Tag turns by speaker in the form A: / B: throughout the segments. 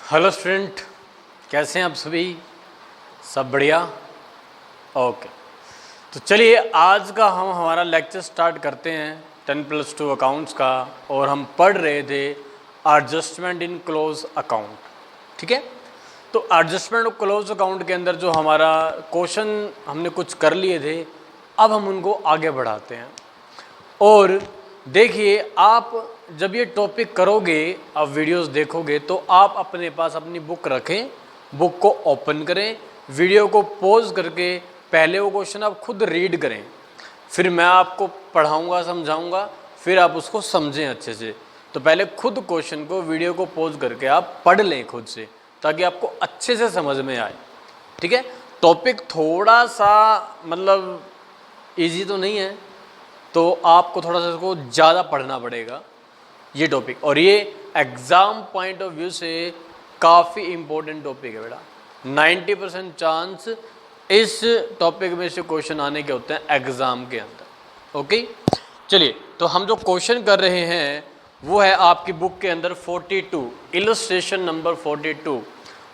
A: Hello student, कैसे हैं आप सभी? सब बढ़िया? ओके, तो चलिए आज का हम हमारा लेक्चर स्टार्ट करते हैं 10+2 अकाउंट्स का। और हम पढ़ रहे थे एडजस्टमेंट इन क्लोज अकाउंट। ठीक है, तो एडजस्टमेंट ऑफ क्लोज अकाउंट के अंदर जो हमारा क्वेश्चन हमने कुछ कर लिए थे, अब हम उनको आगे बढ़ाते हैं। और देखिए, आप जब ये टॉपिक करोगे, आप वीडियोस देखोगे, तो आप अपने पास अपनी बुक रखें, बुक को ओपन करें, वीडियो को पॉज करके पहले वो क्वेश्चन आप खुद रीड करें, फिर मैं आपको पढ़ाऊंगा, समझाऊंगा, फिर आप उसको समझें अच्छे से। तो पहले खुद क्वेश्चन को वीडियो को पॉज करके आप पढ़ लें खुद से, ताकि आपको अच्छे से समझ में आए। ठीक है, टॉपिक थोड़ा सा मतलब ईजी तो नहीं है, तो आपको थोड़ा सा इसको ज़्यादा पढ़ना पड़ेगा ये टॉपिक। और ये एग्ज़ाम पॉइंट ऑफ व्यू से काफ़ी इम्पोर्टेंट टॉपिक है बेटा। 90% चांस इस टॉपिक में से क्वेश्चन आने के होते हैं एग्ज़ाम के अंदर। ओके, चलिए, तो हम जो क्वेश्चन कर रहे हैं वो है आपकी बुक के अंदर 42, इलस्ट्रेशन नंबर 42,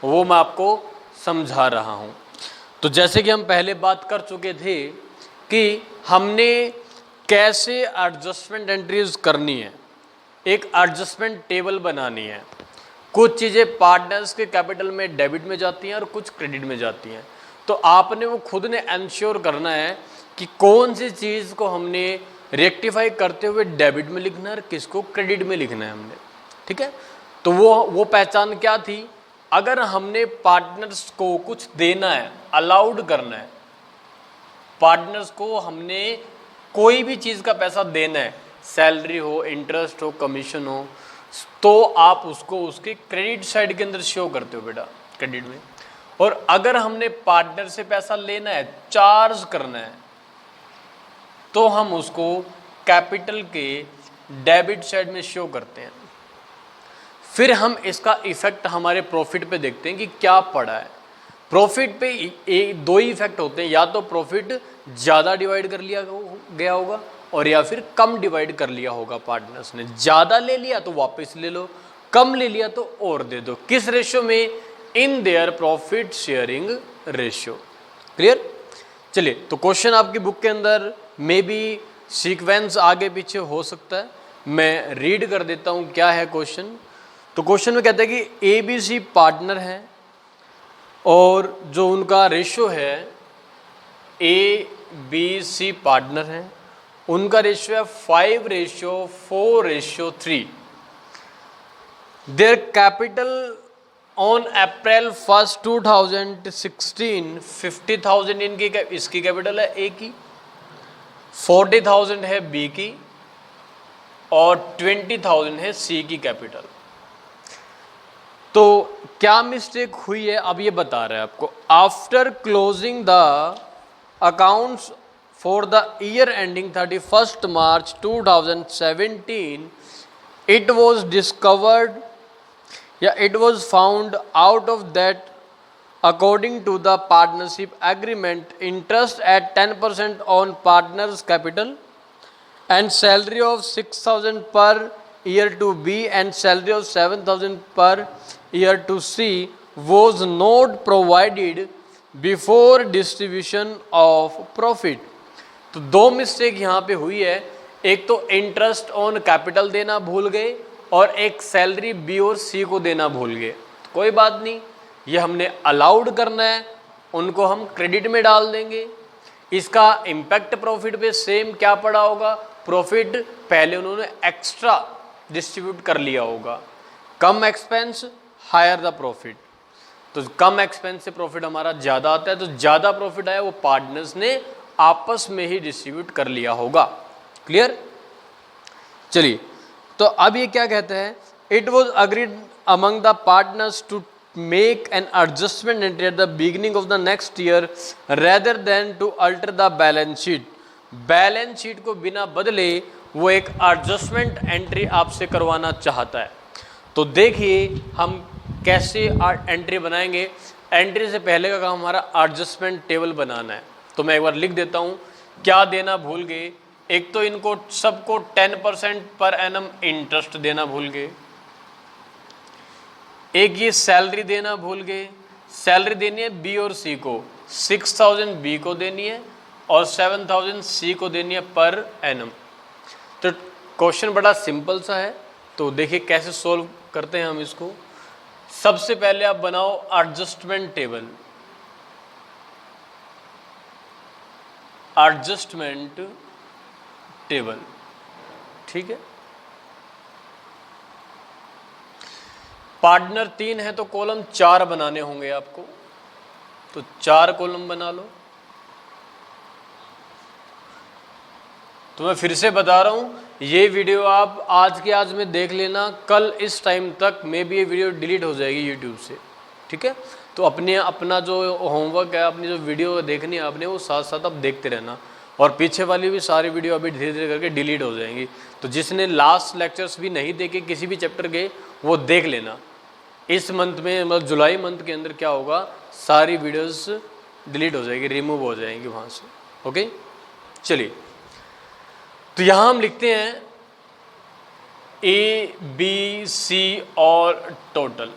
A: वो मैं आपको समझा रहा हूँ। तो जैसे कि हम पहले बात कर चुके थे कि हमने कैसे एडजस्टमेंट एंट्रीज करनी है, एक एडजस्टमेंट टेबल बनानी है। कुछ चीज़ें पार्टनर्स के कैपिटल में डेबिट में जाती हैं और कुछ क्रेडिट में जाती हैं। तो आपने वो खुद ने इंश्योर करना है कि कौन सी चीज़ को हमने रेक्टिफाई करते हुए डेबिट में लिखना है और किसको क्रेडिट में लिखना है हमने। ठीक है, तो वो पहचान क्या थी? अगर हमने पार्टनर्स को कुछ देना है, अलाउड करना है, पार्टनर्स को हमने कोई भी चीज़ का पैसा देना है, सैलरी हो, इंटरेस्ट हो, कमीशन हो, तो आप उसको उसके क्रेडिट साइड के अंदर शो करते हो बेटा, क्रेडिट में। और अगर हमने पार्टनर से पैसा लेना है, चार्ज करना है, तो हम उसको कैपिटल के डेबिट साइड में शो करते हैं। फिर हम इसका इफेक्ट हमारे प्रॉफिट पे देखते हैं कि क्या पड़ा है। प्रॉफिट पे दो ही इफेक्ट होते हैं, या तो प्रॉफिट ज़्यादा डिवाइड कर लिया गया होगा और या फिर कम डिवाइड कर लिया होगा पार्टनर्स ने। ज़्यादा ले लिया तो वापस ले लो, कम ले लिया तो और दे दो। किस रेशियो में? In their profit sharing ratio. Clear? चलिए, तो क्वेश्चन आपकी बुक के अंदर मे बी सीक्वेंस आगे पीछे हो सकता है, मैं रीड कर देता हूँ क्या है क्वेश्चन। तो क्वेश्चन में कहते हैं कि ABC पार्टनर है और जो उनका रेशियो है, ABC पार्टनर है, उनका रेशियो है 5:4:3। देयर कैपिटल ऑन अप्रैल 1, 2016 50,000 इनकी इसकी कैपिटल है A की, 40,000 है B की और 20,000 है C की कैपिटल। तो क्या मिस्टेक हुई है अब ये बता रहा है आपको। After closing the accounts for the year ending 31 March 2017 it was discovered, it was found out of that according to the partnership agreement, interest at 10% on partners capital and salary of 6,000 per year to B and salary of 7,000 per year to C was not provided before distribution of profit। तो दो mistake यहाँ पे हुई है, एक तो interest on capital देना भूल गए और एक सैलरी B और C को देना भूल गए। कोई बात नहीं, ये हमने अलाउड करना है, उनको हम क्रेडिट में डाल देंगे। इसका इम्पैक्ट प्रॉफिट पे सेम क्या पड़ा होगा? प्रॉफिट पहले उन्होंने एक्स्ट्रा डिस्ट्रीब्यूट कर लिया होगा। कम एक्सपेंस, हायर द प्रॉफिट। तो कम एक्सपेंस से प्रॉफिट हमारा ज़्यादा आता है, तो ज़्यादा प्रॉफिट आया वो पार्टनर्स ने आपस में ही डिस्ट्रीब्यूट कर लिया होगा। क्लियर? चलिए, तो अब ये क्या कहते हैं? It was agreed among the partners to make an adjustment entry at the beginning of the next year rather than to alter the balance sheet। Balance sheet को बिना बदले वो एक एडजस्टमेंट एंट्री आपसे करवाना चाहता है। तो देखिए हम कैसे एंट्री बनाएंगे। एंट्री से पहले का काम हमारा एडजस्टमेंट टेबल बनाना है। तो मैं एक बार लिख देता हूँ क्या देना भूल गए। एक तो इनको सबको 10% पर एनम इंटरेस्ट देना भूल गए। एक ये सैलरी देना भूल गए, सैलरी देनी है बी और सी को, 6000 बी को देनी है और 7000 सी को देनी है पर एनम। तो क्वेश्चन बड़ा सिंपल सा है, तो देखिए कैसे सोल्व करते हैं हम इसको। सबसे पहले आप बनाओ एडजस्टमेंट टेबल, एडजस्टमेंट टेबल, ठीक है। पार्टनर 3 है तो कॉलम 4 बनाने होंगे आपको, तो 4 कॉलम बना लो। तो मैं फिर से बता रहा हूँ, ये वीडियो आप आज में देख लेना, कल इस टाइम तक मे बी ये वीडियो डिलीट हो जाएगी यूट्यूब से, ठीक है। तो अपना जो होमवर्क है, अपनी जो वीडियो देखनी है आपने, वो साथ साथ आप देखते रहना, और पीछे वाली भी सारी वीडियो अभी धीरे धीरे करके डिलीट हो जाएंगी। तो जिसने लास्ट लेक्चर्स भी नहीं देखे किसी भी चैप्टर के, वो देख लेना। इस मंथ में, मतलब जुलाई मंथ के अंदर क्या होगा, सारी वीडियोस डिलीट हो जाएगी, रिमूव हो जाएंगी वहाँ से, ओके। चलिए, तो यहाँ हम लिखते हैं ए बी सी और टोटल।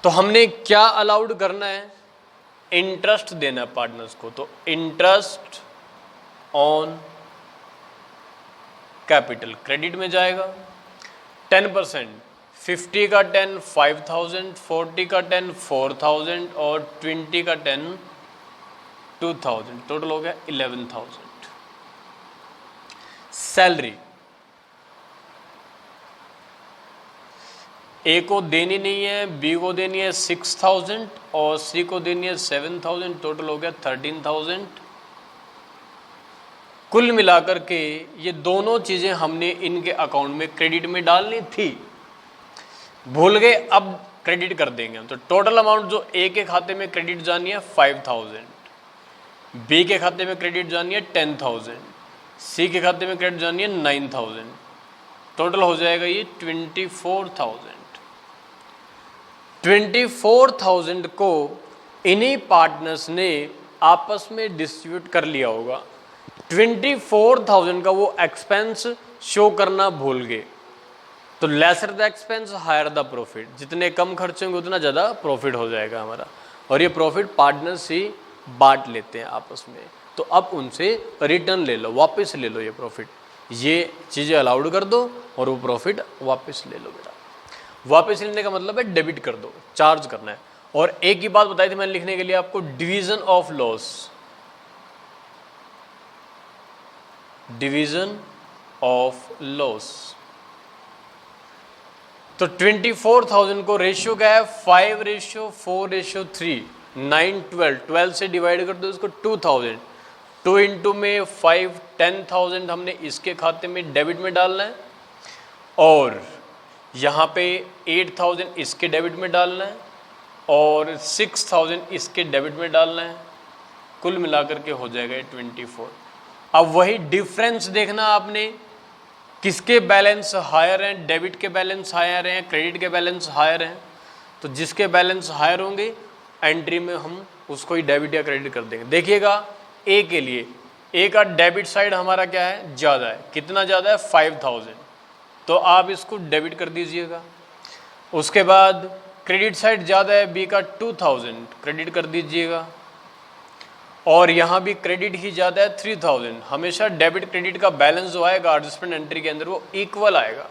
A: तो हमने क्या अलाउड करना है, इंटरेस्ट देना पार्टनर्स को, तो इंटरेस्ट ऑन कैपिटल क्रेडिट में जाएगा 10%, 50 का 10 5000, 40 का 10 4000 और 20 का 10 2000, टोटल हो गया 11000। सैलरी ए को देनी नहीं है, बी को देनी है 6000 और सी को देनी है 7000, टोटल हो गया 13000। कुल मिलाकर के ये दोनों चीज़ें हमने इनके अकाउंट में क्रेडिट में डालनी थी, भूल गए, अब क्रेडिट कर देंगे हम। तो टोटल अमाउंट जो ए के खाते में क्रेडिट जानी है 5000, बी के खाते में क्रेडिट जानी है 10000, सी के खाते में क्रेडिट जानी है 9000, टोटल हो जाएगा ये 24000। 24000 को इन्हीं पार्टनर्स ने आपस में डिस्ट्रीब्यूट कर लिया होगा। 24000 का वो एक्सपेंस शो करना भूल गए, तो lesser the expense higher the profit, जितने कम खर्च होंगे उतना ज़्यादा प्रॉफिट हो जाएगा हमारा, और ये प्रॉफिट पार्टनर्स ही बांट लेते हैं आपस में। तो अब उनसे रिटर्न ले लो, वापस ले लो ये प्रॉफिट, ये चीज़ें अलाउड कर दो और वो प्रॉफिट वापस ले लो बेटा। वापस लेने का मतलब है डेबिट कर दो, चार्ज करना है। और एक ही बात बताई थी मैंने लिखने के लिए आपको, division of loss, division of loss. तो 24000 को रेशियो क्या है, 5:4:3, 9 12, 12 से डिवाइड कर दो इसको 2000, 2 इंटू में 5 10,000 हमने इसके खाते में डेबिट में डालना है, और यहाँ पे 8000 इसके डेबिट में डालना है, और 6000 इसके डेबिट में डालना है। कुल मिलाकर के हो जाएगा 24। अब वही डिफरेंस देखना आपने, किसके बैलेंस हायर हैं, डेबिट के बैलेंस हायर हैं, क्रेडिट के बैलेंस हायर हैं। तो जिसके बैलेंस हायर होंगे एंट्री में हम उसको ही डेबिट या क्रेडिट कर देंगे। देखिएगा ए के लिए, ए का डेबिट साइड हमारा क्या है, ज़्यादा है। कितना ज़्यादा है, 5000, तो आप इसको डेबिट कर दीजिएगा। उसके बाद क्रेडिट साइड ज़्यादा है, बी का 2000 क्रेडिट कर दीजिएगा, और यहाँ भी क्रेडिट ही ज़्यादा है 3000। हमेशा डेबिट क्रेडिट का बैलेंस जो आएगा एडजस्टमेंट एंट्री के अंदर वो इक्वल आएगा।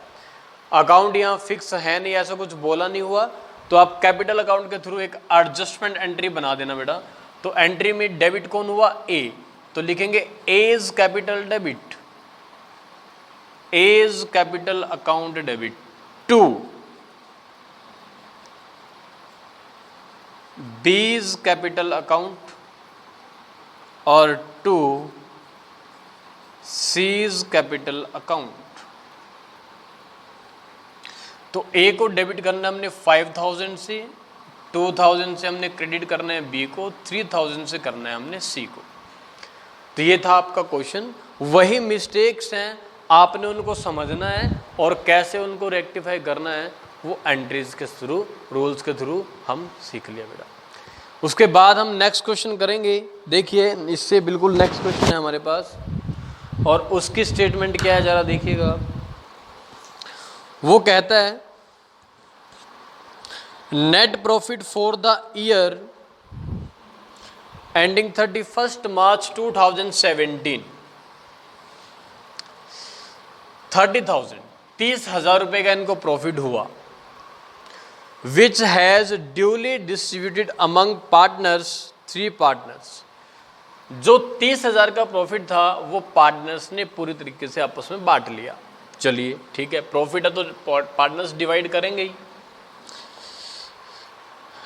A: अकाउंट यहाँ फिक्स है नहीं, ऐसा कुछ बोला नहीं हुआ, तो आप कैपिटल अकाउंट के थ्रू एक एडजस्टमेंट एंट्री बना देना बेटा। तो एंट्री में डेबिट कौन हुआ, ए, तो लिखेंगे as capital debit, as capital account debit to B's capital account और टू सीज कैपिटल अकाउंट। तो ए को डेबिट करना है हमने 5000 से, 2000 से हमने क्रेडिट करना है बी को, 3000 से करना है हमने सी को। तो ये था आपका क्वेश्चन। वही मिस्टेक्स हैं, आपने उनको समझना है और कैसे उनको रेक्टिफाई करना है वो एंट्रीज के थ्रू, रूल्स के थ्रू हम सीख लिया बेटा। उसके बाद हम नेक्स्ट क्वेश्चन करेंगे। देखिए इससे बिल्कुल नेक्स्ट क्वेश्चन है हमारे पास, और उसकी स्टेटमेंट क्या है ज़रा देखिएगा। वो कहता है net profit for the year ending 31 मार्च 2017 30,000 30,000 रुपये का इनको प्रॉफिट हुआ, which has duly distributed among partners 3 partners. जो 30,000 का प्रॉफिट था वो पार्टनर्स ने पूरी तरीके से आपस में बांट लिया। चलिए ठीक है, प्रॉफिट है तो पार्टनर्स डिवाइड करेंगे ही,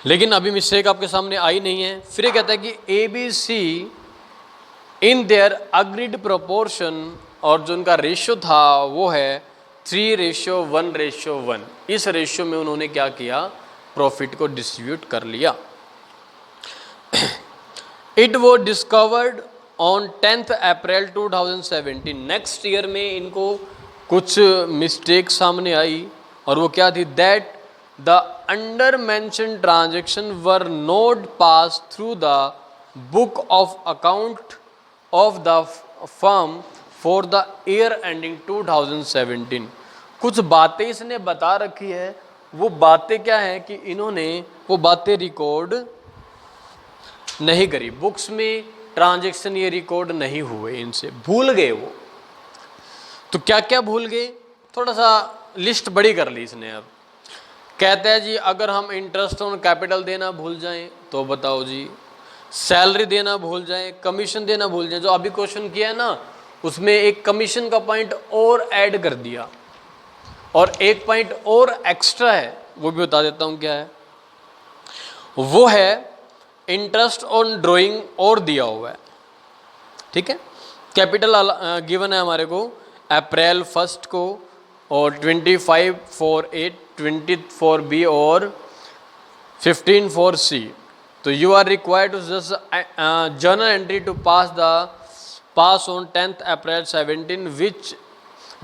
A: लेकिन अभी मिस्टेक आपके सामने आई नहीं है। फिर ये कहता है कि ABC in their agreed proportion, और जो उनका रेशियो था वो है 3:1:1। इस रेशियो में उन्होंने क्या किया, प्रॉफिट को डिस्ट्रीब्यूट कर लिया। इट वो discovered on 10 April 2017। Next year में इनको कुछ मिस्टेक सामने आई, और वो क्या थी, that the under mention transaction were note pass through the book of account of the firm for the year ending 2017। कुछ बातें इसने बता रखी है, वो बातें क्या है कि इन्होंने वो बातें रिकॉर्ड नहीं करी, बुक्स में ट्रांजैक्शन ये रिकॉर्ड नहीं हुए, इनसे भूल गए वो। तो क्या क्या भूल गए, थोड़ा सा लिस्ट बड़ी कर ली इसने। अब कहते हैं जी अगर हम इंटरेस्ट ऑन कैपिटल देना भूल जाएं तो बताओ जी, सैलरी देना भूल जाएं, कमीशन देना भूल जाएं। जो अभी क्वेश्चन किया है ना, उसमें एक कमीशन का पॉइंट और ऐड कर दिया, और एक पॉइंट और एक्स्ट्रा है, वो भी बता देता हूँ क्या है। वो है इंटरेस्ट ऑन ड्राइंग और दिया हुआ है, ठीक है। कैपिटल गिवन है हमारे को अप्रैल 1 को, और 25 फॉर A, 20 फॉर B और 15 फॉर C। तो you are required to just journal entry to pass on 10 April 17 which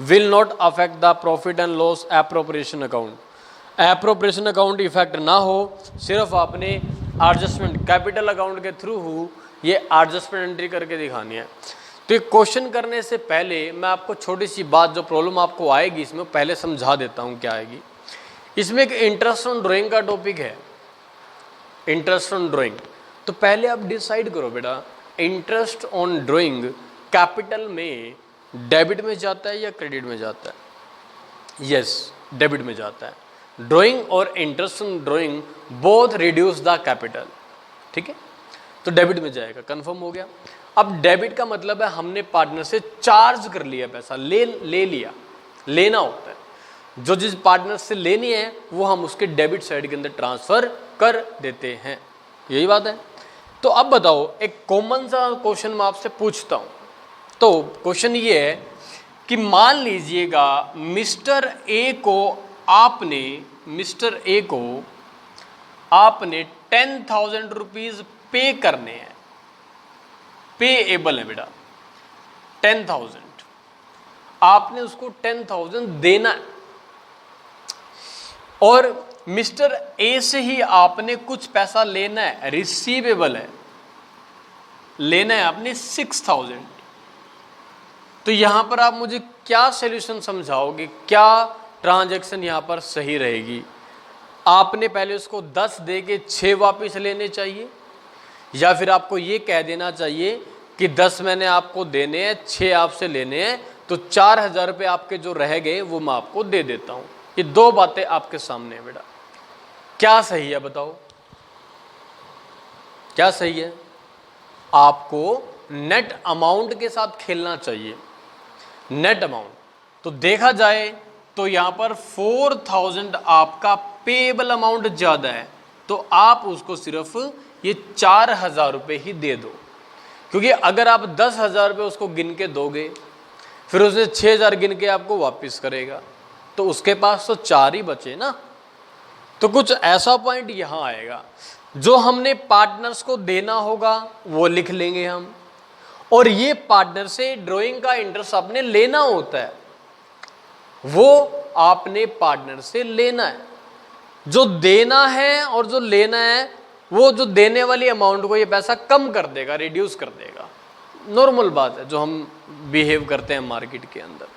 A: will not affect the profit and loss appropriation account. Appropriation account effect ना हो, सिर्फ आपने एडजस्टमेंट कैपिटल अकाउंट के through ये adjustment entry करके दिखानी है। तो ये क्वेश्चन करने से पहले मैं आपको छोटी सी बात, जो प्रॉब्लम आपको आएगी इसमें, पहले समझा देता हूँ क्या आएगी। इसमें एक इंटरेस्ट ऑन ड्राइंग का टॉपिक है, इंटरेस्ट ऑन ड्राइंग। तो पहले आप डिसाइड करो बेटा, इंटरेस्ट ऑन ड्राइंग कैपिटल में डेबिट में जाता है या क्रेडिट में जाता है। यस, डेबिट में जाता है। ड्राइंग और interest on drawing both reduce the capital, ठीक है, तो डेबिट में जाएगा, कंफर्म हो गया। अब डेबिट का मतलब है हमने पार्टनर से चार्ज कर लिया पैसा, ले लिया, लेना होता है। जो जिस पार्टनर से लेनी है वो हम उसके डेबिट साइड के अंदर ट्रांसफर कर देते हैं, यही बात है। तो अब बताओ, एक कॉमन सा क्वेश्चन मैं आपसे पूछता हूँ। तो क्वेश्चन ये है कि मान लीजिएगा मिस्टर ए को आपने 10,000 रुपीज पे करने हैं, पेएबल है बेटा 10,000, आपने उसको 10,000 देना है। और मिस्टर ए से ही आपने कुछ पैसा लेना है, रिसीवेबल है, लेना है आपने 6,000। तो यहां पर आप मुझे क्या सॉल्यूशन समझाओगे, क्या ट्रांजैक्शन यहां पर सही रहेगी? आपने पहले उसको 10 दे के 6 वापस लेने चाहिए, या फिर आपको ये कह देना चाहिए कि 10 मैंने आपको देने हैं, 6 आपसे लेने हैं, तो 4,000 रुपये आपके जो रह गए वो मैं आपको दे देता हूं। ये दो बातें आपके सामने है बेटा, क्या सही है बताओ, क्या सही है? आपको नेट अमाउंट के साथ खेलना चाहिए, नेट अमाउंट। तो देखा जाए तो यहां पर 4,000 आपका पेएबल अमाउंट ज्यादा है, तो आप उसको सिर्फ ये 4,000 रुपये ही दे दो, क्योंकि अगर आप 10,000 रुपये उसको गिन के दोगे, फिर उसने 6,000 गिन के आपको वापस करेगा, तो उसके पास तो 4 ही बचे ना। तो कुछ ऐसा पॉइंट यहां आएगा, जो हमने पार्टनर्स को देना होगा वो लिख लेंगे हम, और ये पार्टनर से ड्राइंग का इंटरेस्ट आपने लेना होता है, वो आपने पार्टनर से लेना है। जो देना है और जो लेना है, वो जो देने वाली अमाउंट को ये पैसा कम कर देगा, रिड्यूस कर देगा। नॉर्मल बात है जो हम बिहेव करते हैं मार्केट के अंदर,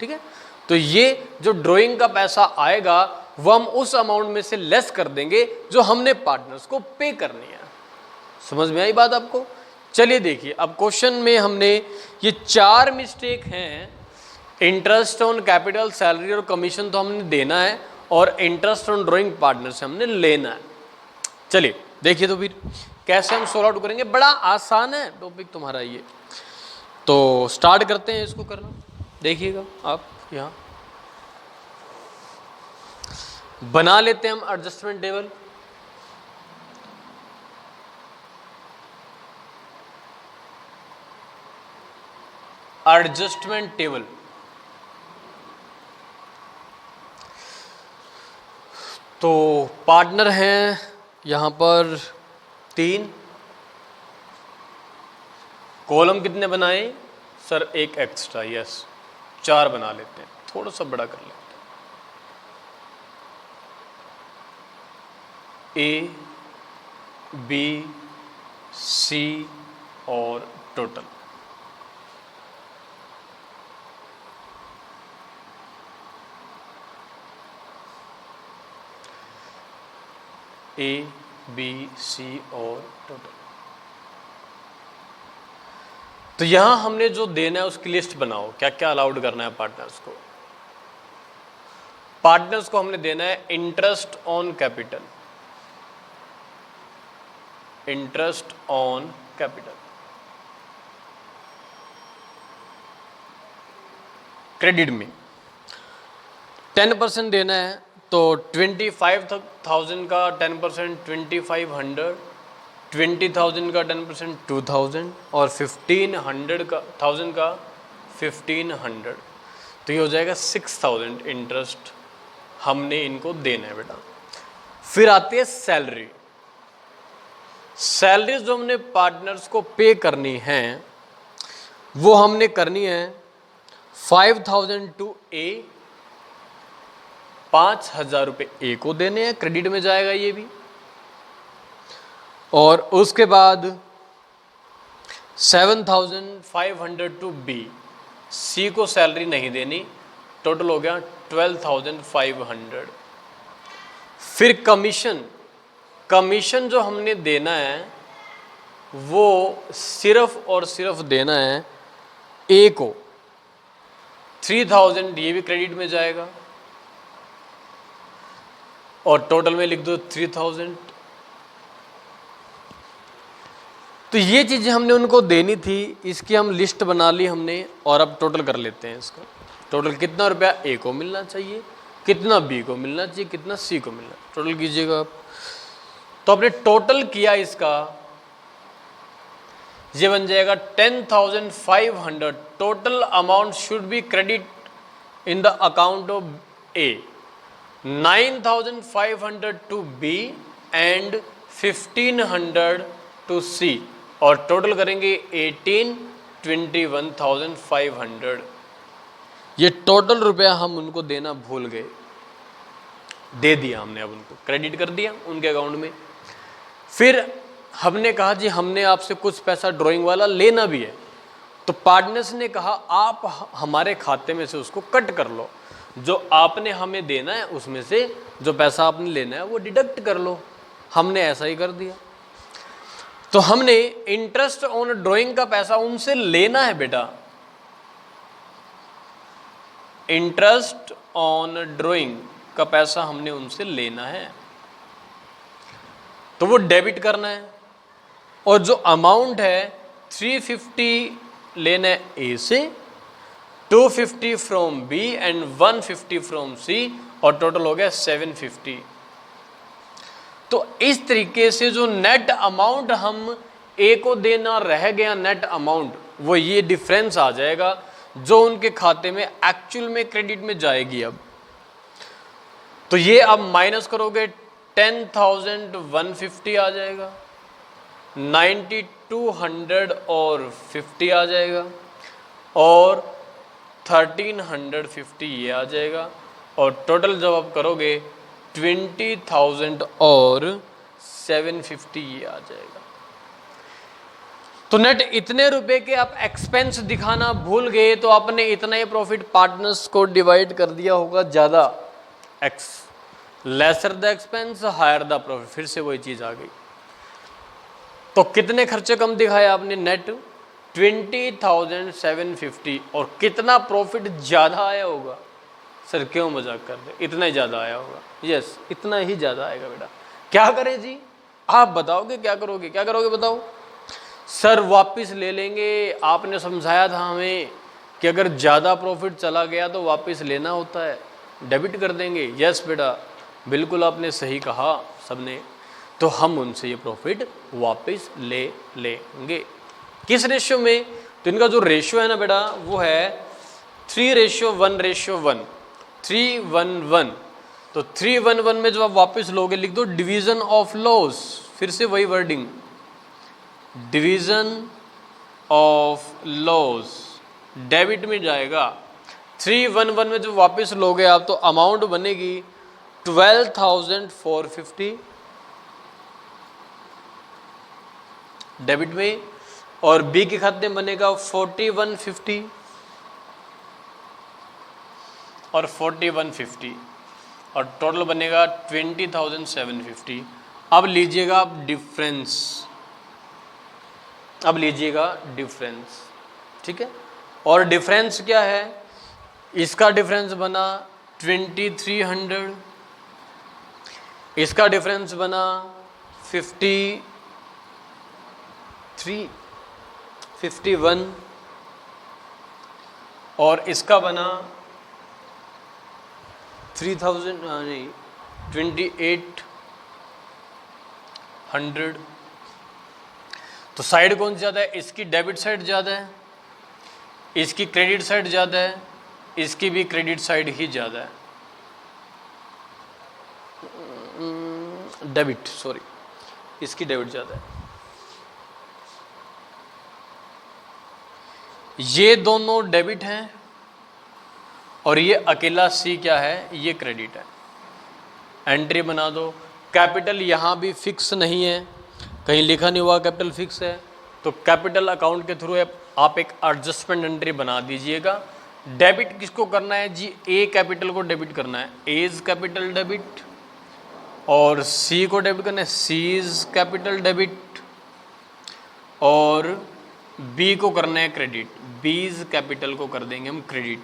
A: ठीक है। तो ये जो ड्राइंग का पैसा आएगा वो हम उस अमाउंट में से लेस कर देंगे जो हमने पार्टनर्स को पे करनी है। समझ में आई बात आपको? चलिए देखिए, अब क्वेश्चन में हमने ये 4 मिस्टेक हैं, इंटरेस्ट ऑन कैपिटल, सैलरी और कमीशन तो हमने देना है, और इंटरेस्ट ऑन ड्राइंग पार्टनर से हमने लेना है। चलिए देखिए तो फिर कैसे हम सोल्व आउट करेंगे। बड़ा आसान है टॉपिक तुम्हारा ये, तो स्टार्ट करते हैं इसको करना। देखिएगा आप यहाँ बना लेते हैं हम एडजस्टमेंट टेबल। एडजस्टमेंट टेबल, तो पार्टनर हैं यहाँ पर 3, कॉलम कितने बनाए सर? एक एक्स्ट्रा, यस 4 बना लेते हैं, थोड़ा सा बड़ा कर लेते हैं। ए, बी, सी और टोटल। ए, बी, सी और टोटल। तो यहां हमने जो देना है उसकी लिस्ट बनाओ, क्या क्या अलाउड करना है पार्टनर्स को। पार्टनर्स को हमने देना है interest on capital, interest on capital. Credit में 10% देना है, तो 25,000 का 10% 2500, 20,000 का 10% 2,000 और 1500 का 1000 का 1500, तो ये हो जाएगा 6,000 इंटरेस्ट हमने इनको देना है बेटा। फिर आती है सैलरी। सैलरी जो हमने पार्टनर्स को पे करनी है वो हमने करनी है 5,000 टू ए, 5,000 रुपये ए को देने हैं, क्रेडिट में जाएगा ये भी। और उसके बाद 7,500 टू बी, सी को सैलरी नहीं देनी, टोटल हो गया 12,500। फिर कमीशन, कमीशन जो हमने देना है वो सिर्फ और सिर्फ देना है ए को, 3,000 ये भी क्रेडिट में जाएगा, और टोटल में लिख दो 3,000। तो ये चीज़ें हमने उनको देनी थी, इसकी हम लिस्ट बना ली हमने, और अब टोटल कर लेते हैं इसका। टोटल कितना रुपया ए को मिलना चाहिए, कितना बी को मिलना चाहिए, कितना सी को मिलना, टोटल कीजिएगा आप। तो आपने टोटल किया इसका, ये बन जाएगा 10,500। Total amount should be credit in the account of A, 9,500 to B and 1,500 to C, और टोटल करेंगे 21,500। ये टोटल रुपया हम उनको देना भूल गए, दे दिया हमने, अब उनको क्रेडिट कर दिया उनके अकाउंट में। फिर हमने कहा जी हमने आपसे कुछ पैसा ड्राइंग वाला लेना भी है, तो पार्टनर्स ने कहा आप हमारे खाते में से उसको कट कर लो, जो आपने हमें देना है उसमें से जो पैसा आपने लेना है वो डिडक्ट कर लो। हमने ऐसा ही कर दिया। तो हमने इंटरेस्ट ऑन ड्राइंग का पैसा उनसे लेना है बेटा, इंटरेस्ट ऑन ड्राइंग का पैसा हमने उनसे लेना है, तो वो डेबिट करना है। और जो अमाउंट है 350 लेना है ए से, 250 फ्रॉम बी एंड 150 फ्रॉम सी, और टोटल हो गया 750। तो इस तरीके से जो नेट अमाउंट हम ए को देना रह गया, नेट अमाउंट वो ये डिफरेंस आ जाएगा जो उनके खाते में एक्चुअल में क्रेडिट में जाएगी। अब तो ये अब माइनस करोगे 10,150 आ जाएगा, 9,200 और 50 आ जाएगा, और 1,350 ये आ जाएगा, और टोटल जब आप करोगे 20,000 और 750 ये आ जाएगा। तो नेट इतने रुपए के आप एक्सपेंस दिखाना भूल गए, तो आपने इतना ही प्रॉफिट पार्टनर्स को डिवाइड कर दिया होगा ज़्यादा X, lesser the expense higher the profit, फिर से वही चीज़ आ गई। तो कितने खर्चे कम दिखाए आपने? नेट 20,750, और कितना प्रॉफिट ज़्यादा आया होगा? सर क्यों मजाक कर रहे, इतना ही ज़्यादा आया होगा। यस, इतना ही ज़्यादा आएगा बेटा। क्या करें जी? आप बताओगे क्या करोगे? क्या करोगे बताओ? सर वापस ले लेंगे, आपने समझाया था हमें कि अगर ज़्यादा प्रॉफिट चला गया तो वापस लेना होता है, डेबिट कर देंगे। यस बेटा, बिल्कुल आपने सही कहा सबने। तो हम उनसे ये प्रॉफिट वापस ले लेंगे। किस रेशियो में? तो इनका जो रेशियो है ना बेटा, वो है 3:1:1, 3:1:1। तो 3:1:1 में जब आप वापस लोगे, लिख दो डिवीजन ऑफ लॉस, फिर से वही wording, division of loss, debit में जाएगा। 3:1:1 में जब वापस लोगे आप, तो अमाउंट बनेगी 12,450 डेबिट में, और बी के खाते में बनेगा 4150 और 4150, और टोटल बनेगा 20,750। अब लीजिएगा आप डिफरेंस, अब लीजिएगा डिफरेंस, ठीक है। और डिफरेंस क्या है? इसका डिफरेंस बना 2300, इसका डिफरेंस बना 53, 51, और इसका बना 3000, नहीं 2800। तो साइड कौन सी ज़्यादा है? इसकी डेबिट साइड ज़्यादा है, इसकी क्रेडिट साइड ज़्यादा है, इसकी भी क्रेडिट साइड ही ज़्यादा है, डेबिट, सॉरी, इसकी डेबिट ज़्यादा है। ये दोनों डेबिट हैं और ये अकेला सी क्या है? ये क्रेडिट है। एंट्री बना दो। कैपिटल यहाँ भी फिक्स नहीं है, कहीं लिखा नहीं हुआ कैपिटल फिक्स है, तो कैपिटल अकाउंट के थ्रू आप एक एडजस्टमेंट एंट्री बना दीजिएगा। डेबिट किसको करना है जी? ए कैपिटल को डेबिट करना है, एज कैपिटल डेबिट, और सी को डेबिट करना है, सीज कैपिटल डेबिट, और बी को करना है क्रेडिट, बीज कैपिटल को कर देंगे हम क्रेडिट।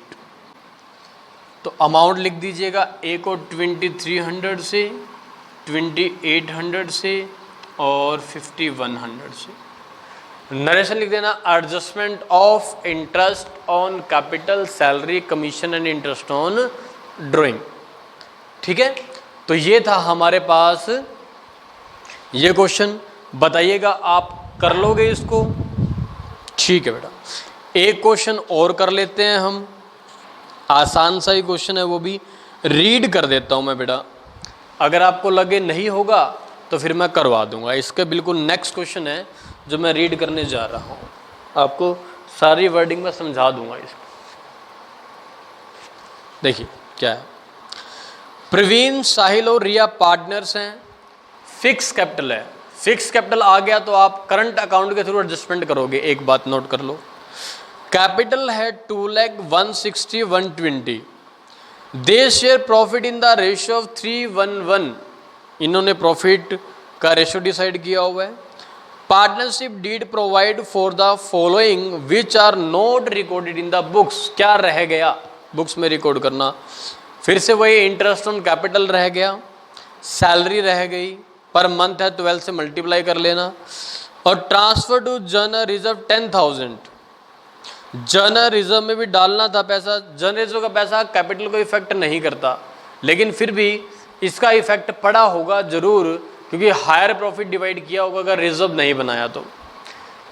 A: तो अमाउंट लिख दीजिएगा, ए को 2300 से, 2800 से, और 5100 से। नरेशन लिख देना, adjustment of interest on capital, salary, commission and interest on drawing, ठीक है। तो ये था हमारे पास ये क्वेश्चन। बताइएगा आप कर लोगे इसको? ठीक है बेटा, एक क्वेश्चन और कर लेते हैं हम, आसान सा ही क्वेश्चन है, वो भी रीड कर देता हूँ मैं बेटा। अगर आपको लगे नहीं होगा तो फिर मैं करवा दूंगा। इसके बिल्कुल नेक्स्ट क्वेश्चन है जो मैं रीड करने जा रहा हूँ, आपको सारी वर्डिंग में समझा दूंगा इसको। देखिए क्या है, प्रवीण, साहिल और रिया पार्टनर्स हैं, फिक्स कैपिटल है। फिक्स कैपिटल आ गया तो आप करंट अकाउंट के थ्रू एडजस्टमेंट करोगे। एक बात नोट कर लो, कैपिटल है 2,160,120, they share profit in the ratio of 3:1:1, इन्होंने प्रॉफिट का रेशियो डिसाइड किया हुआ है। Partnership deed provide for the following which are not recorded in the books, क्या रह गया बुक्स में रिकॉर्ड करना? फिर से वही इंटरेस्ट ऑन कैपिटल रह गया, सैलरी रह गई, पर मंथ है 12 से मल्टीप्लाई कर लेना, और transfer to general reserve 10,000, general reserve में भी डालना था पैसा। जनरल रिजर्व का पैसा कैपिटल को इफेक्ट नहीं करता, लेकिन फिर भी इसका इफेक्ट पड़ा होगा जरूर, क्योंकि हायर प्रॉफिट डिवाइड किया होगा अगर रिजर्व नहीं बनाया तो।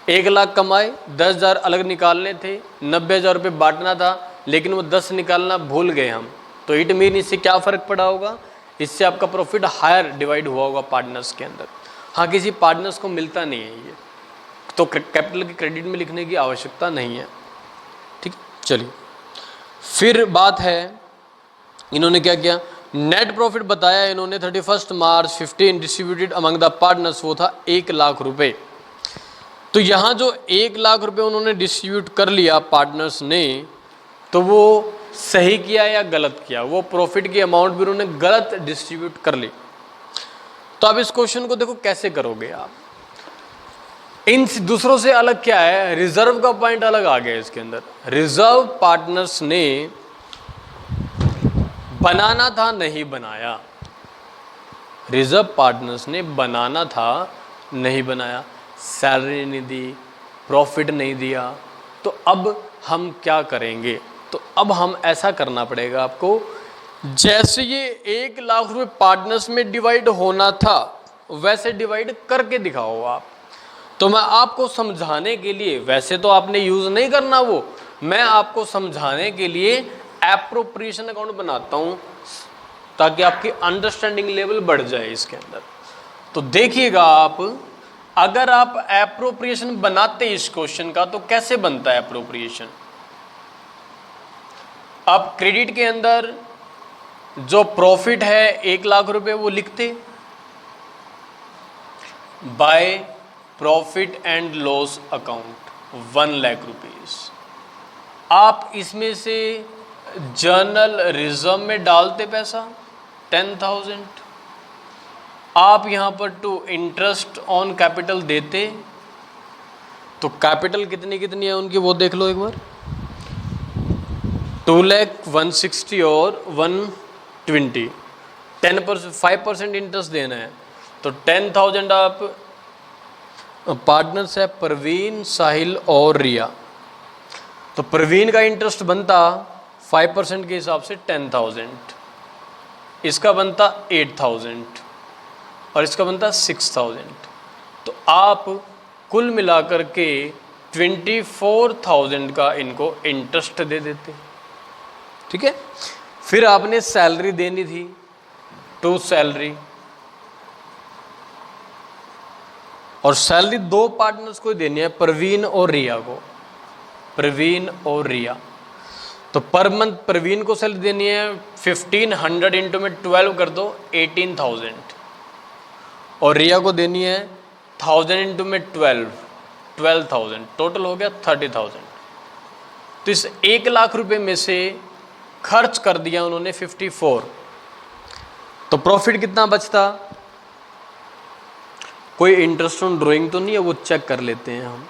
A: 1 लाख कमाए, 10,000 अलग निकालने थे, 90,000 रुपये बांटना था, लेकिन वो 10 निकालना भूल गए हम, तो इट मीन इससे क्या फ़र्क पड़ा होगा? इससे आपका प्रॉफिट हायर डिवाइड हुआ होगा पार्टनर्स के अंदर। हाँ, किसी पार्टनर्स को मिलता नहीं है ये, तो कैपिटल की क्रेडिट में लिखने की आवश्यकता नहीं है, ठीक। चलिए फिर बात है, इन्होंने क्या किया? नेट प्रॉफिट बताया इन्होंने 31 मार्च 15 डिस्ट्रीब्यूटेड अमंग द पार्टनर्स, वो था 1 लाख रुपए। तो यहाँ जो 1 लाख रुपए उन्होंने डिस्ट्रीब्यूट कर लिया पार्टनर्स ने, तो वो सही किया या गलत किया, वो प्रॉफिट की अमाउंट भी उन्होंने गलत डिस्ट्रीब्यूट कर ली। तो अब इस क्वेश्चन को देखो कैसे करोगे आप। इन दूसरों से अलग क्या है, रिजर्व का पॉइंट अलग आ गया इसके अंदर। रिजर्व पार्टनर्स ने बनाना था नहीं बनाया, रिजर्व पार्टनर्स ने बनाना था नहीं बनाया, सैलरी नहीं दी, प्रॉफिट नहीं दिया, तो अब हम क्या करेंगे। तो अब हम ऐसा करना पड़ेगा आपको, जैसे ये 1 लाख रुपए पार्टनर्स में डिवाइड होना था वैसे डिवाइड करके दिखाओ आप। तो मैं आपको समझाने के लिए, वैसे तो आपने यूज नहीं करना वो, मैं आपको समझाने के लिए एप्रोप्रिएशन अकाउंट बनाता हूं ताकि आपकी अंडरस्टैंडिंग लेवल बढ़ जाए इसके अंदर। तो देखिएगा आप, अगर आप एप्रोप्रिएशन बनाते इस क्वेश्चन का तो कैसे बनता है एप्रोप्रिएशन। आप क्रेडिट के अंदर जो प्रॉफिट है 1 लाख रुपए वो लिखते, by profit and loss account 1 lakh rupees. आप इसमें से जर्नल रिजर्व में डालते पैसा 10,000, आप यहां पर टू इंटरेस्ट ऑन कैपिटल देते, तो कैपिटल कितनी कितनी है उनकी वो देख लो एक बार, 2,160,000 और 120, 10%, 5% इंटरेस्ट देना है। तो 10,000 आप पार्टनर्स है परवीन, साहिल और रिया, तो परवीन का इंटरेस्ट बनता 5% के हिसाब से 10,000, इसका बनता 8,000 और इसका बनता 6,000। तो आप कुल मिलाकर के 24,000 का इनको इंटरेस्ट दे देते, ठीक है। फिर आपने सैलरी देनी थी, टू सैलरी, और सैलरी 2 पार्टनर्स को देनी है, प्रवीण और रिया को, प्रवीण और रिया। तो पर मंथ प्रवीण को सैलरी देनी है 1,500 इंटू में 12 कर दो 18,000, और रिया को देनी है 1,000 इंटू में 12,000, टोटल हो गया 30,000। तो इस 1 लाख रुपए में से खर्च कर दिया उन्होंने 54, तो प्रॉफिट कितना बचता। कोई इंटरेस्ट ऑन ड्राइंग तो नहीं है, वो चेक कर लेते हैं हम।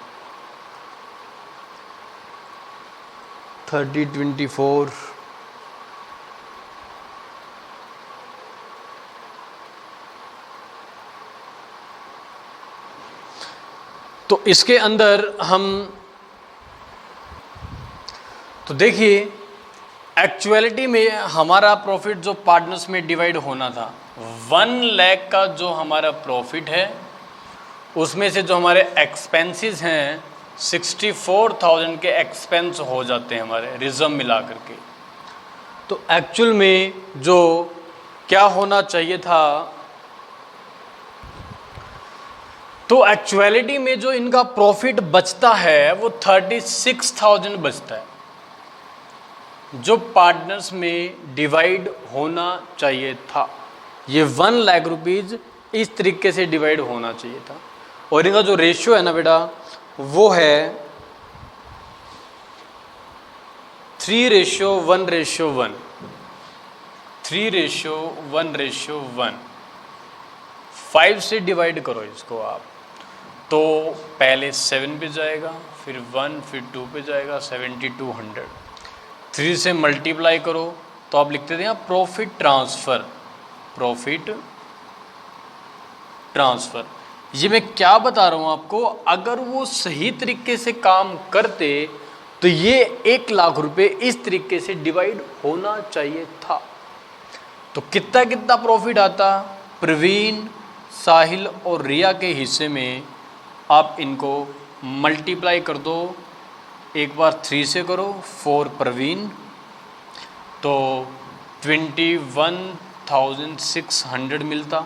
A: 30, 24, तो इसके अंदर हम, तो देखिए एक्चुअलिटी में हमारा प्रॉफिट जो पार्टनर्स में डिवाइड होना था 1 लाख का जो हमारा प्रॉफिट है, उसमें से जो हमारे एक्सपेंसेस हैं 64,000 के एक्सपेंस हो जाते हैं हमारे रिजर्व मिला करके। तो एक्चुअल में जो क्या होना चाहिए था, तो एक्चुअलिटी में जो इनका प्रॉफिट बचता है वो 36,000 बचता है, जो पार्टनर्स में डिवाइड होना चाहिए था। ये 1 लाख रुपीज इस तरीके से डिवाइड होना चाहिए था, और इनका जो रेशियो है ना बेटा वो है 3:1:1, 3:1:1। 5 से डिवाइड करो इसको आप, तो पहले 7 पे जाएगा, फिर 1, फिर 2 पे जाएगा, 7,200। 3 से मल्टीप्लाई करो तो आप लिखते थे यहाँ प्रॉफिट ट्रांसफ़र, प्रॉफिट ट्रांसफ़र। ये मैं क्या बता रहा हूँ आपको, अगर वो सही तरीके से काम करते तो ये 1 लाख रुपए इस तरीके से डिवाइड होना चाहिए था। तो कितना कितना प्रॉफिट आता, प्रवीण, साहिल और रिया के हिस्से में आप इनको मल्टीप्लाई कर दो, एक बार 3 से करो, 4 प्रवीण, तो 21,600 मिलता,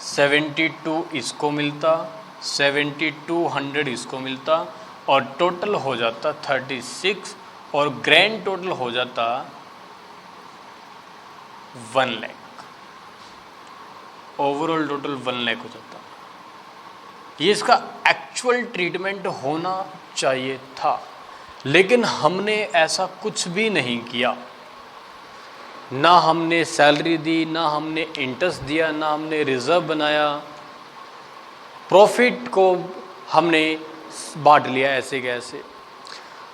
A: 72 इसको मिलता, 7,200 इसको मिलता, और टोटल हो जाता 36, और ग्रैंड टोटल हो जाता 1 लाख। ओवरऑल टोटल 1 लाख हो जाता। ये इसका एक्चुअल ट्रीटमेंट होना चाहिए था, लेकिन हमने ऐसा कुछ भी नहीं किया, ना हमने सैलरी दी, ना हमने इंटरेस्ट दिया, ना हमने रिजर्व बनाया, प्रॉफिट को हमने बांट लिया ऐसे कैसे।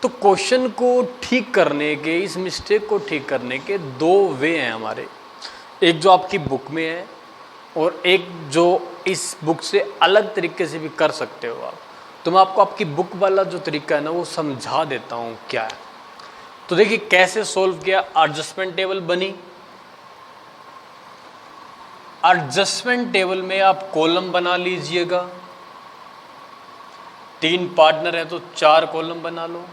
A: तो क्वेश्चन को ठीक करने के, इस मिस्टेक को ठीक करने के दो वे हैं हमारे, एक जो आपकी बुक में है और एक जो इस बुक से अलग तरीके से भी कर सकते हो आप। तो मैं आपको आपकी बुक वाला जो तरीका है ना वो समझा देता हूँ क्या है। तो देखिए कैसे सोल्व किया। एडजस्टमेंट टेबल बनी, एडजस्टमेंट टेबल में आप कॉलम बना लीजिएगा, 3 पार्टनर है तो 4 कॉलम बना लो।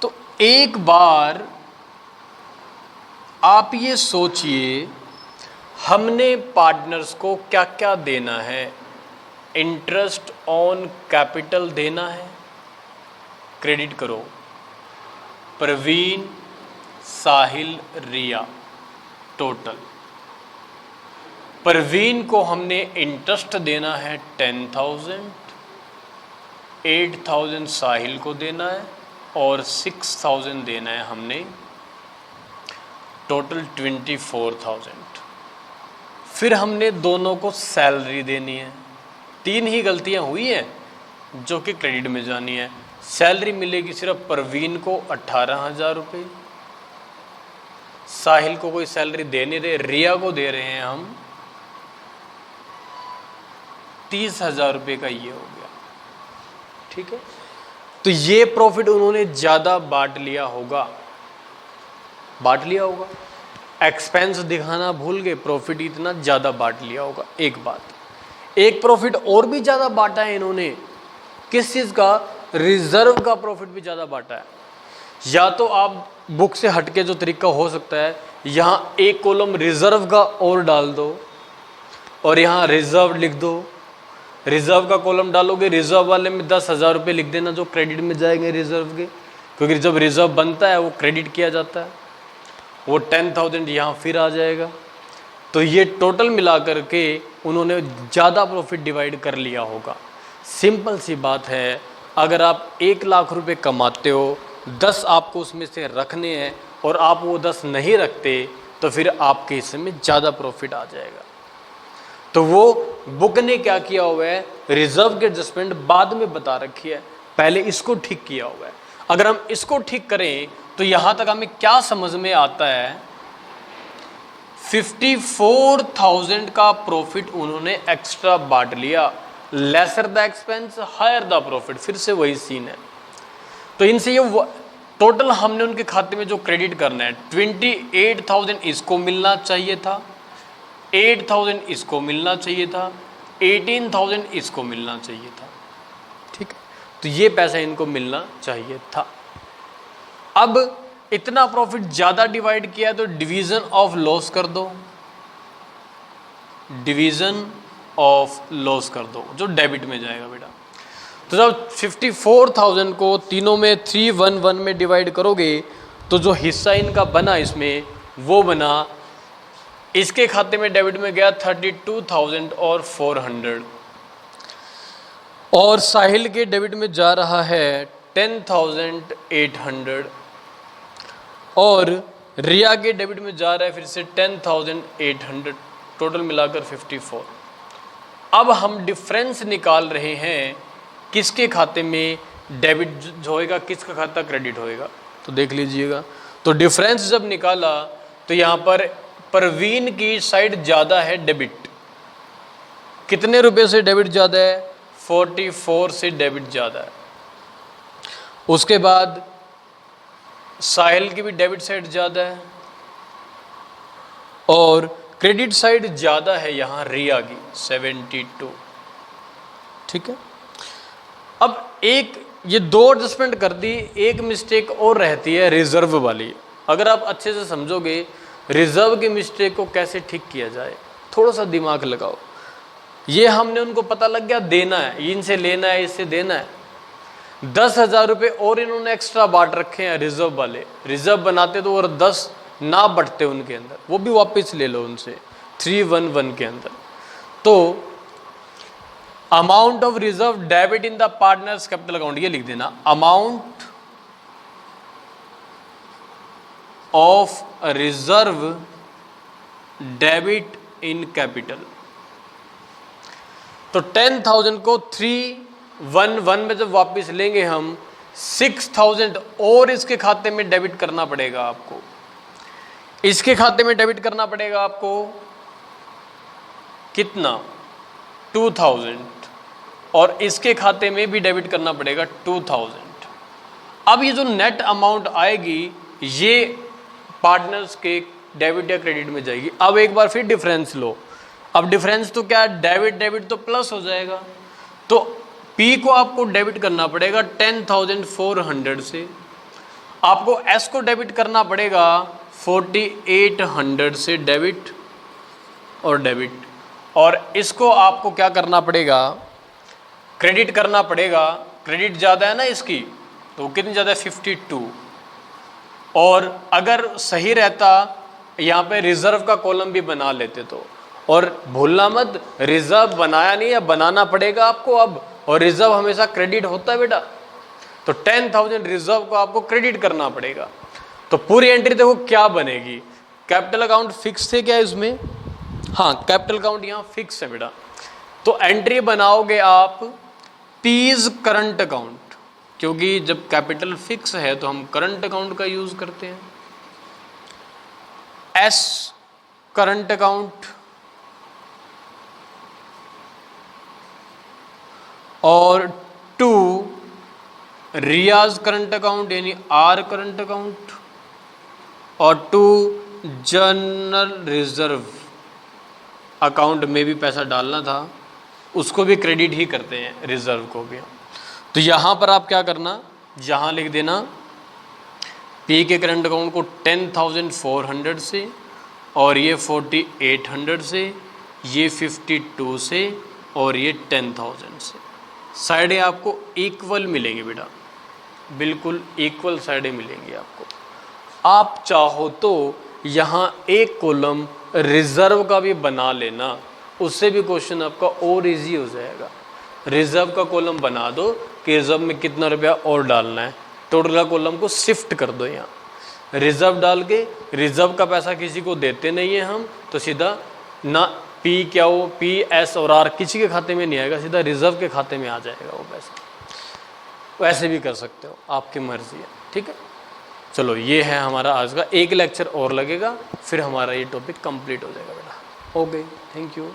A: तो एक बार आप ये सोचिए हमने पार्टनर्स को क्या क्या देना है। इंटरेस्ट ऑन कैपिटल देना है, क्रेडिट करो, प्रवीण, साहिल, रिया, टोटल। प्रवीण को हमने इंटरेस्ट देना है 10,000, 8,000 साहिल को देना है और 6,000 देना है हमने, टोटल 24,000। फिर हमने दोनों को सैलरी देनी है। 3 ही गलतियां हुई हैं जो कि क्रेडिट में जानी है। सैलरी मिलेगी सिर्फ प्रवीण को 18,000 रुपये, साहिल को कोई सैलरी दे नहीं रहे, रिया को दे रहे हैं हम 30,000 रुपये का, ये हो गया। ठीक है, तो ये प्रॉफिट उन्होंने ज़्यादा बांट लिया होगा, एक्सपेंस दिखाना भूल गए, प्रॉफिट इतना ज़्यादा बांट लिया होगा। एक बात, एक प्रॉफिट और भी ज़्यादा बांटा है इन्होंने, किस चीज़ का, रिजर्व का प्रॉफिट भी ज़्यादा बांटा है। या तो आप बुक से हटके जो तरीका हो सकता है, यहाँ एक कॉलम रिजर्व का और डाल दो और यहाँ रिजर्व लिख दो। रिजर्व का कॉलम डालोगे, रिजर्व वाले में 10,000 रुपये लिख देना जो क्रेडिट में जाएंगे रिजर्व के, क्योंकि जब रिजर्व बनता है वो क्रेडिट किया जाता है, वो 10,000 यहाँ फिर आ जाएगा। तो ये टोटल मिला करके उन्होंने ज़्यादा प्रॉफिट डिवाइड कर लिया होगा। सिंपल सी बात है, अगर आप 1 लाख रुपए कमाते हो, 10 आपको उसमें से रखने हैं और आप वो 10 नहीं रखते तो फिर आपके हिस्से में ज़्यादा प्रॉफिट आ जाएगा। तो वो बुक ने क्या किया हुआ है, रिजर्व की एडजस्टमेंट बाद में बता रखी है, पहले इसको ठीक किया हुआ है। अगर हम इसको ठीक करें तो यहाँ तक हमें क्या समझ में आता है, 54,000 का प्रॉफिट उन्होंने एक्स्ट्रा बांट लिया। Lesser the expense higher the profit, फिर से वही सीन है। तो इनसे ये टोटल हमने उनके खाते में जो क्रेडिट करना है, 28,000 इसको मिलना चाहिए था, 8,000 इसको मिलना चाहिए था, 18,000 इसको मिलना चाहिए था। ठीक है, तो ये पैसा इनको मिलना चाहिए था। अब इतना प्रॉफिट ज़्यादा डिवाइड किया तो डिवीज़न ऑफ लॉस कर दो, डिवीज़न ऑफ लॉस कर दो जो डेबिट में जाएगा बेटा। तो जब 54,000 को तीनों में 311 में डिवाइड करोगे तो जो हिस्सा इनका बना इसमें वो बना, इसके खाते में डेबिट में गया 32,000 और 400, और साहिल के डेबिट में जा रहा है 10,800, और रिया के डेबिट में जा रहा है फिर से 10,800, टोटल मिलाकर 54। अब हम डिफरेंस निकाल रहे हैं किसके खाते में डेबिट जो होएगा, किसका खाता क्रेडिट होएगा। तो देख लीजिएगा, तो डिफरेंस जब निकाला तो यहाँ पर प्रवीण की साइड ज़्यादा है डेबिट। कितने रुपए से डेबिट ज़्यादा है, 44 से डेबिट ज़्यादा है। उसके बाद साहिल की भी डेबिट साइड ज़्यादा है और क्रेडिट साइड ज़्यादा है यहाँ रिया की 72। ठीक है, अब एक ये 2 एडजस्टमेंट कर दी, एक मिस्टेक और रहती है रिजर्व वाली। अगर आप अच्छे से समझोगे रिजर्व की मिस्टेक को कैसे ठीक किया जाए, थोड़ा सा दिमाग लगाओ। ये हमने उनको पता लग गया देना है, इनसे लेना है, इससे देना है, 10,000 रुपये और इन्होंने एक्स्ट्रा बांट रखे हैं रिजर्व वाले। रिजर्व बनाते तो और 10 ना बढ़ते उनके अंदर, वो भी वापस ले लो उनसे 311 के अंदर। तो amount of reserve debit in the partners capital account, ये लिख देना, amount of reserve debit in capital. तो 10,000 को 311 में जब वापस लेंगे हम 6,000 और इसके खाते में डेबिट करना पड़ेगा आपको, इसके खाते में डेबिट करना पड़ेगा आपको कितना 2,000 और इसके खाते में भी डेबिट करना पड़ेगा 2,000। अब ये जो नेट अमाउंट आएगी ये पार्टनर्स के डेबिट या क्रेडिट में जाएगी। अब एक बार फिर डिफरेंस लो, अब डिफरेंस तो क्या है, डेबिट डेबिट तो प्लस हो जाएगा, तो P को आपको डेबिट करना पड़ेगा 10,400 से, आपको S को डेबिट करना पड़ेगा 4,800 से, डेबिट और डेबिट, और इसको आपको क्या करना पड़ेगा, क्रेडिट करना पड़ेगा। क्रेडिट ज़्यादा है ना इसकी, तो कितनी ज़्यादा है 52, और अगर सही रहता यहाँ पे रिजर्व का कॉलम भी बना लेते तो, और भूलना मत रिजर्व बनाया नहीं है, बनाना पड़ेगा आपको अब, और रिजर्व हमेशा क्रेडिट होता है बेटा, तो 10,000 रिजर्व को आपको क्रेडिट करना पड़ेगा। तो पूरी एंट्री देखो क्या बनेगी, कैपिटल अकाउंट फिक्स है क्या इसमें, हाँ कैपिटल अकाउंट यहाँ फिक्स है बेटा, तो एंट्री बनाओगे आप पीज करंट अकाउंट, क्योंकि जब कैपिटल फिक्स है तो हम करंट अकाउंट का यूज करते हैं, एस करंट अकाउंट और 2 रियाज करंट अकाउंट यानी आर करंट अकाउंट, और 2 जनरल रिजर्व अकाउंट में भी पैसा डालना था, उसको भी क्रेडिट ही करते हैं, रिजर्व को भी। तो यहाँ पर आप क्या करना, यहाँ लिख देना P के करंट अकाउंट को 10,400 से, और ये 4,800 से, ये 52 से, और ये 10,000 से। साइडें आपको इक्वल मिलेंगी बेटा, बिल्कुल इक्वल साइडें मिलेंगी आपको। आप चाहो तो यहाँ एक कॉलम रिजर्व का भी बना लेना, उससे भी क्वेश्चन आपका और इजी हो जाएगा। रिजर्व का कॉलम बना दो कि रिजर्व में कितना रुपया और डालना है, टोटल का कॉलम को शिफ्ट कर दो, यहाँ रिजर्व डाल के, रिजर्व का पैसा किसी को देते नहीं है हम, तो सीधा ना P क्या हो, P S और R किसी के खाते में नहीं आएगा, सीधा रिजर्व के खाते में आ जाएगा वो पैसा। वैसे भी कर सकते हो, आपकी मर्जी है, ठीक है। चलो ये है हमारा आज का, एक लेक्चर और लगेगा, फिर हमारा ये टॉपिक कंप्लीट हो जाएगा बेटा। Okay, thank you.